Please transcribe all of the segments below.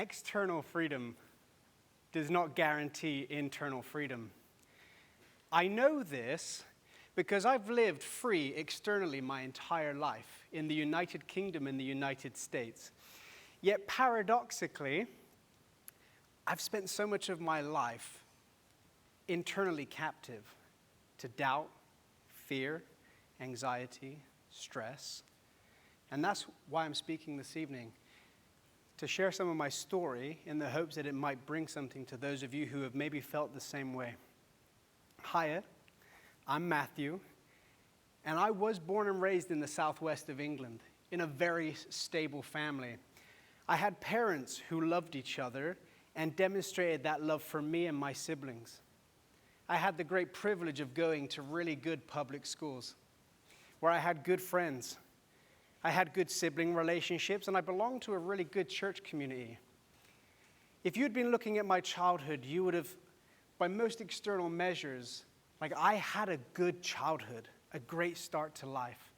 External freedom does not guarantee internal freedom. I know this because I've lived free externally my entire life in the United Kingdom and the United States. Yet paradoxically, I've spent so much of my life internally captive to doubt, fear, anxiety, stress. And that's why I'm speaking this evening, to share some of my story in the hopes that it might bring something to those of you who have maybe felt the same way. Hiya, I'm Matthew, and I was born and raised in the southwest of England in a very stable family. I had parents who loved each other and demonstrated that love for me and my siblings. I had the great privilege of going to really good public schools where I had good friends. I had good sibling relationships, and I belonged to a really good church community. If you'd been looking at my childhood, you would have, by most external measures, I had a good childhood, a great start to life.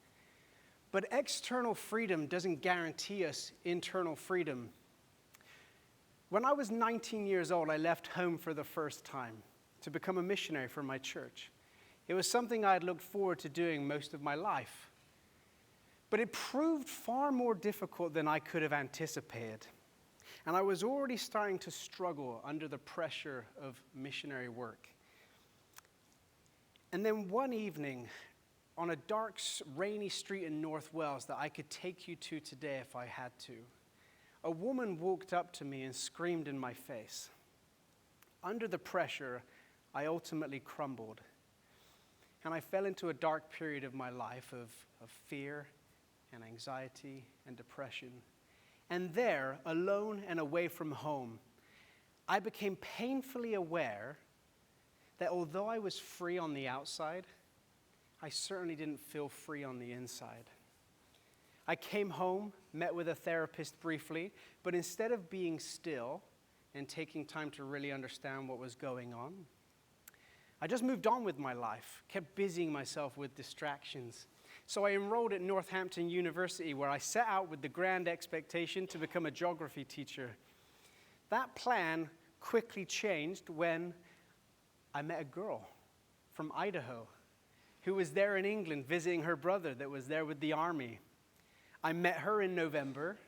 But external freedom doesn't guarantee us internal freedom. When I was 19 years old, I left home for the first time to become a missionary for my church. It was something I had looked forward to doing most of my life. But it proved far more difficult than I could have anticipated. And I was already starting to struggle under the pressure of missionary work. And then one evening, on a dark, rainy street in North Wales that I could take you to today if I had to, a woman walked up to me and screamed in my face. Under the pressure, I ultimately crumbled. And I fell into a dark period of my life of fear and anxiety and depression. And there, alone and away from home, I became painfully aware that although I was free on the outside, I certainly didn't feel free on the inside. I came home, met with a therapist briefly, but instead of being still and taking time to really understand what was going on, I just moved on with my life, kept busying myself with distractions. So I enrolled at Northampton University, where I set out with the grand expectation to become a geography teacher. That plan quickly changed when I met a girl from Idaho who was there in England visiting her brother that was there with the army. I met her in November.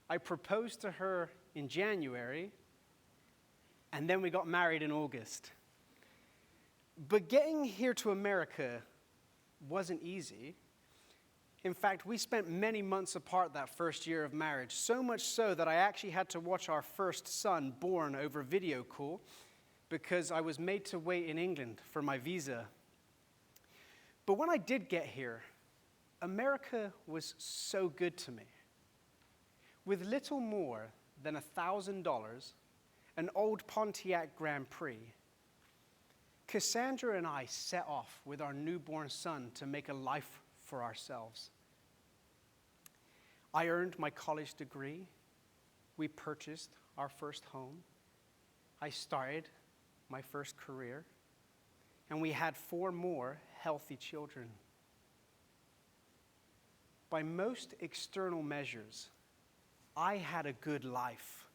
I proposed to her in January, and then we got married in August. But getting here to America wasn't easy. In fact, we spent many months apart that first year of marriage, so much so that I actually had to watch our first son born over video call because I was made to wait in England for my visa. But when I did get here, America was so good to me. With little more than $1,000, an old Pontiac Grand Prix, Cassandra and I set off with our newborn son to make a life for ourselves. I earned my college degree. We purchased our first home. I started my first career. And we had 4 more healthy children. By most external measures, I had a good life.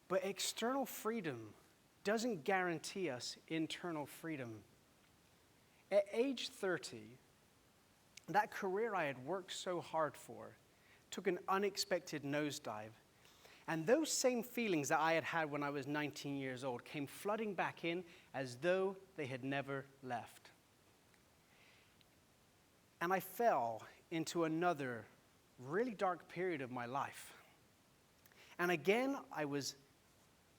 But external freedom doesn't guarantee us internal freedom. At age 30, that career I had worked so hard for took an unexpected nosedive. And those same feelings that I had had when I was 19 years old came flooding back in as though they had never left. And I fell into another really dark period of my life. And again, I was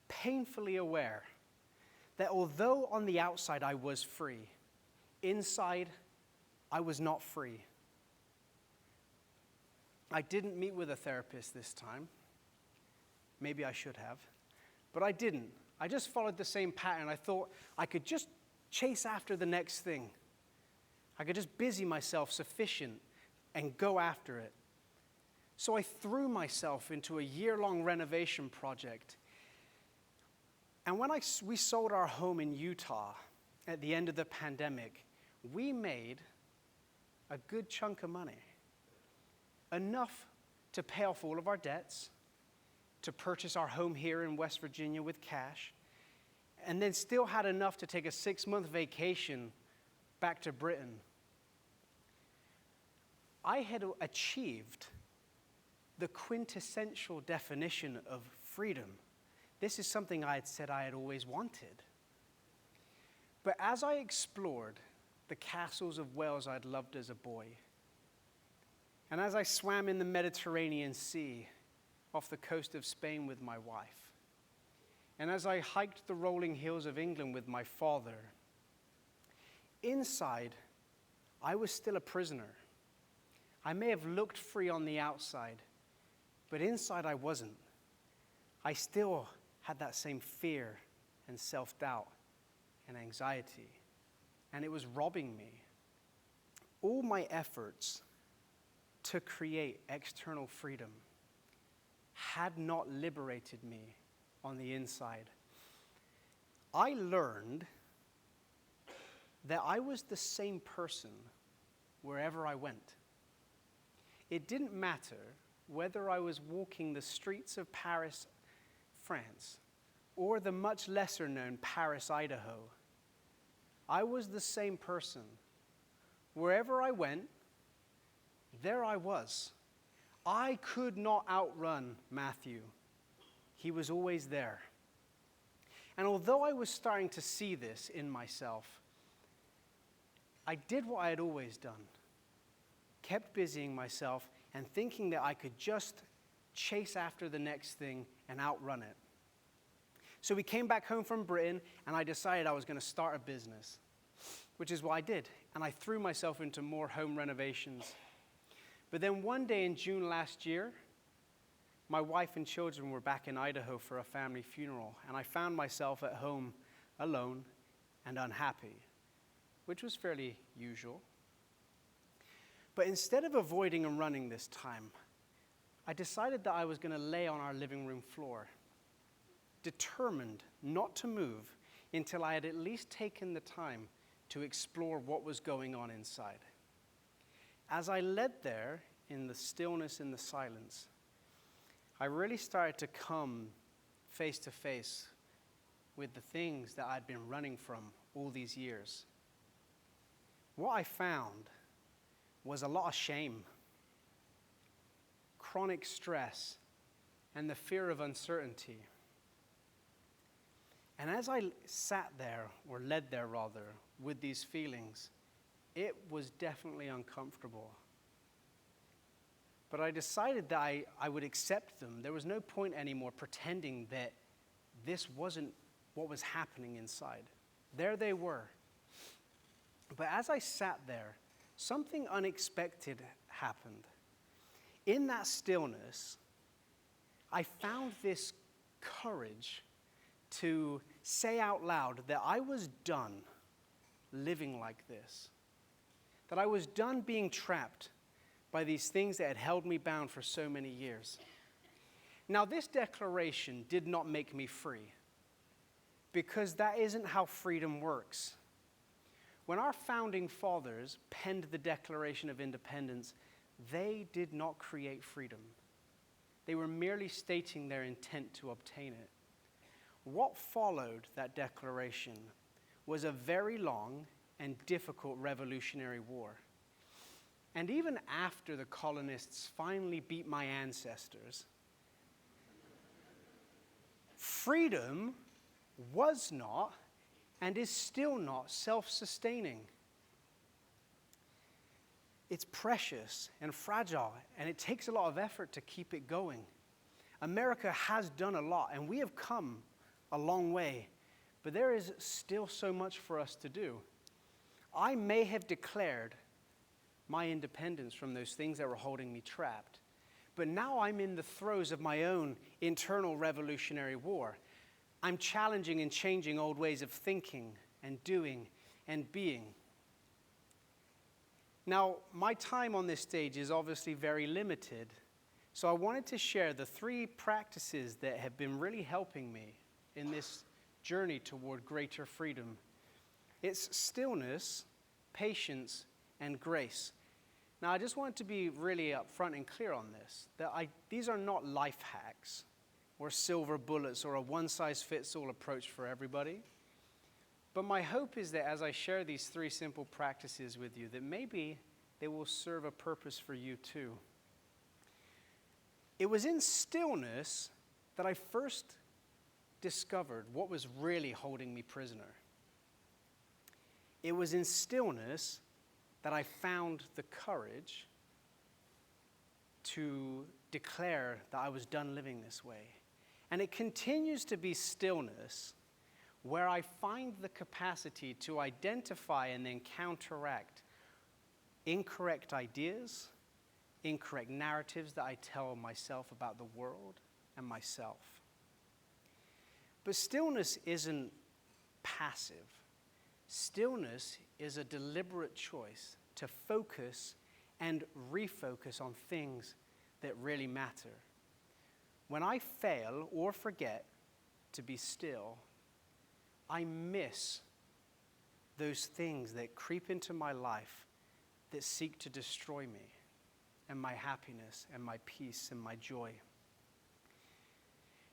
painfully aware that although on the outside I was free, inside I was not free. I didn't meet with a therapist this time. Maybe I should have, but I didn't. I just followed the same pattern. I thought I could just chase after the next thing. I could just busy myself sufficient and go after it. So I threw myself into a year-long renovation project. And when we sold our home in Utah at the end of the pandemic, we made a good chunk of money, enough to pay off all of our debts, to purchase our home here in West Virginia with cash, and then still had enough to take a 6-month vacation back to Britain. I had achieved the quintessential definition of freedom. This is something I had said I had always wanted. But as I explored the castles of Wales I'd loved as a boy, and as I swam in the Mediterranean Sea off the coast of Spain with my wife, and as I hiked the rolling hills of England with my father, inside, I was still a prisoner. I may have looked free on the outside, but inside I wasn't. I still had that same fear and self-doubt and anxiety, and it was robbing me. All my efforts to create external freedom had not liberated me on the inside. I learned that I was the same person wherever I went. It didn't matter whether I was walking the streets of Paris, France, or the much lesser known Paris, Idaho. I was the same person. Wherever I went, there I was. I could not outrun Matthew. He was always there. And although I was starting to see this in myself, I did what I had always done. Kept busying myself and thinking that I could just chase after the next thing and outrun it. So we came back home from Britain, and I decided I was going to start a business, which is what I did. And I threw myself into more home renovations. But then one day in June last year, my wife and children were back in Idaho for a family funeral, and I found myself at home alone and unhappy, which was fairly usual. But instead of avoiding and running this time, I decided that I was going to lay on our living room floor, determined not to move until I had at least taken the time to explore what was going on inside. As I lay there in the stillness and the silence, I really started to come face to face with the things that I'd been running from all these years. What I found was a lot of shame, chronic stress, and the fear of uncertainty. And as I sat there, or led there rather, with these feelings, it was definitely uncomfortable. But I decided that I would accept them. There was no point anymore pretending that this wasn't what was happening inside. There they were. But as I sat there, something unexpected happened. In that stillness, I found this courage to say out loud that I was done living like this, that I was done being trapped by these things that had held me bound for so many years. Now, this declaration did not make me free, because that isn't how freedom works. When our founding fathers penned the Declaration of Independence, they did not create freedom. They were merely stating their intent to obtain it. What followed that declaration was a very long and difficult Revolutionary War. And even after the colonists finally beat my ancestors, freedom was not and is still not self-sustaining. It's precious and fragile, and it takes a lot of effort to keep it going. America has done a lot, and we have come a long way, but there is still so much for us to do. I may have declared my independence from those things that were holding me trapped, but now I'm in the throes of my own internal revolutionary war. I'm challenging and changing old ways of thinking and doing and being. Now, my time on this stage is obviously very limited, so I wanted to share the 3 practices that have been really helping me in this journey toward greater freedom. It's stillness, patience, and grace. Now, I just want to be really upfront and clear on this, that these are not life hacks. or silver bullets or a one-size-fits-all approach for everybody. But my hope is that as I share these 3 simple practices with you, that maybe they will serve a purpose for you too. It was in stillness that I first discovered what was really holding me prisoner. It was in stillness that I found the courage to declare that I was done living this way. And it continues to be stillness where I find the capacity to identify and then counteract incorrect ideas, incorrect narratives that I tell myself about the world and myself. But stillness isn't passive. Stillness is a deliberate choice to focus and refocus on things that really matter. When I fail or forget to be still, I miss those things that creep into my life that seek to destroy me and my happiness and my peace and my joy.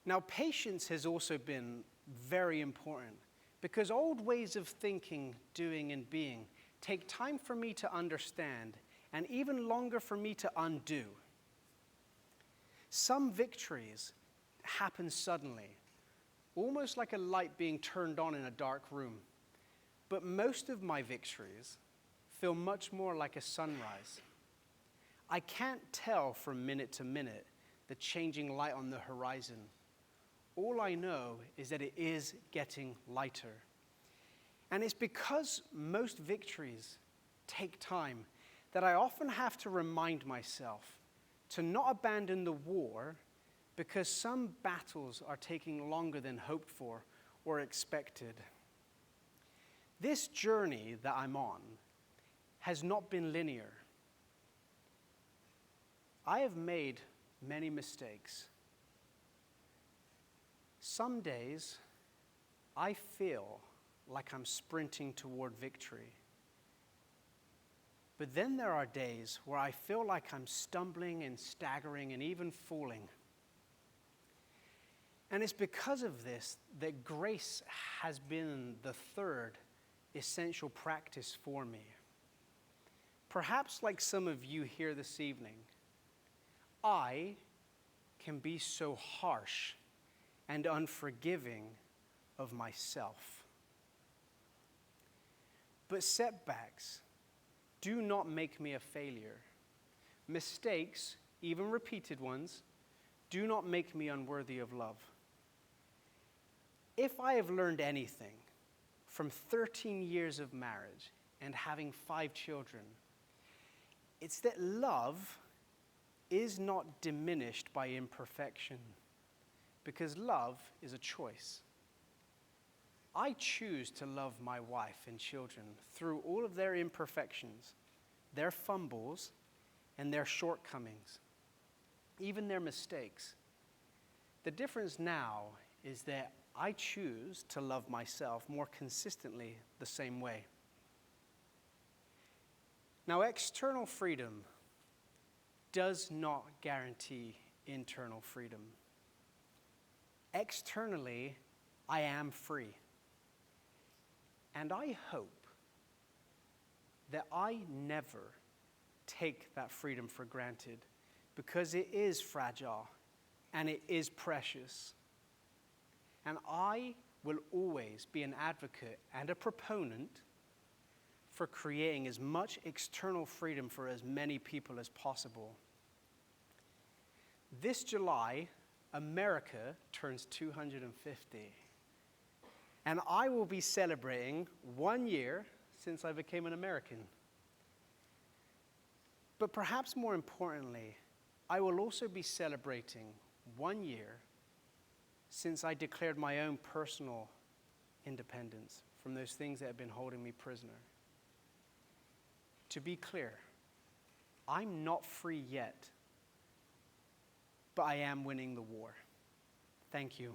Now, patience has also been very important because old ways of thinking, doing, and being take time for me to understand and even longer for me to undo. Some victories happen suddenly, almost like a light being turned on in a dark room. But most of my victories feel much more like a sunrise. I can't tell from minute to minute the changing light on the horizon. All I know is that it is getting lighter. And it's because most victories take time that I often have to remind myself to not abandon the war because some battles are taking longer than hoped for or expected. This journey that I'm on has not been linear. I have made many mistakes. Some days, I feel like I'm sprinting toward victory. But then there are days where I feel like I'm stumbling and staggering and even falling. And it's because of this that grace has been the third essential practice for me. Perhaps like some of you here this evening, I can be so harsh and unforgiving of myself. But setbacks do not make me a failure. Mistakes, even repeated ones, do not make me unworthy of love. If I have learned anything from 13 years of marriage and having 5 children, it's that love is not diminished by imperfection, because love is a choice. I choose to love my wife and children through all of their imperfections, their fumbles, and their shortcomings, even their mistakes. The difference now is that I choose to love myself more consistently the same way. Now, external freedom does not guarantee internal freedom. Externally, I am free. And I hope that I never take that freedom for granted, because it is fragile and it is precious. And I will always be an advocate and a proponent for creating as much external freedom for as many people as possible. This July, America turns 250. And I will be celebrating 1 year since I became an American. But perhaps more importantly, I will also be celebrating 1 year since I declared my own personal independence from those things that have been holding me prisoner. To be clear, I'm not free yet, but I am winning the war. Thank you.